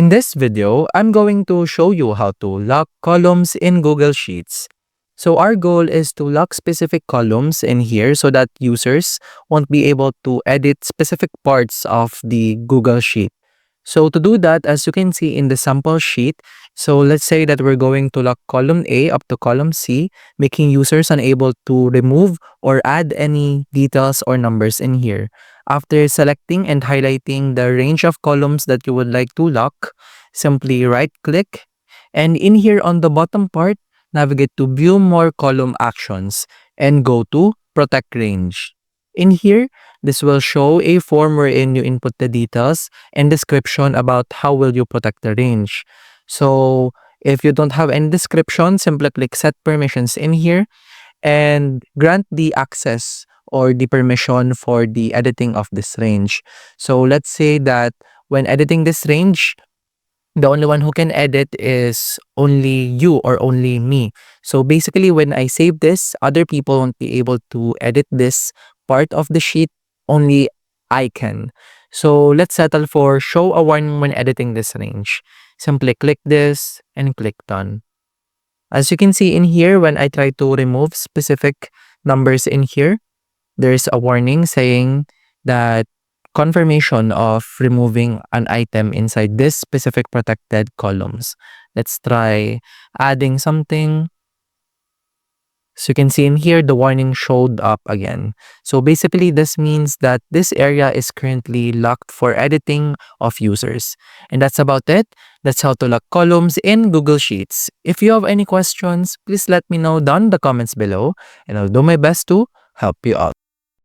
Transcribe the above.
In this video, I'm going to show you how to lock columns in Google Sheets. So our goal is to lock specific columns in here so that users won't be able to edit specific parts of the Google Sheet. So to do that, as you can see in the sample sheet, so let's say that we're going to lock column A up to column C, making users unable to remove or add any details or numbers in here. After selecting and highlighting the range of columns that you would like to lock, simply right-click, and in here on the bottom part, navigate to View More Column Actions and go to Protect Range. In here, this will show a form wherein you input the details and description about how will you protect the range. So if you don't have any description, simply click Set Permissions in here and grant the access or the permission for the editing of this range. So let's say that when editing this range, the only one who can edit is only you or only me. So basically, when I save this, other people won't be able to edit this part of the sheet, only I can. So let's settle for show a warning when editing this range. Simply click this and click done. As you can see in here, when I try to remove specific numbers in here, there's a warning saying that confirmation of removing an item inside this specific protected columns. Let's try adding something. So you can see in here, the warning showed up again. So basically, this means that this area is currently locked for editing of users. And that's about it. That's how to lock columns in Google Sheets. If you have any questions, please let me know down in the comments below, and I'll do my best to help you out.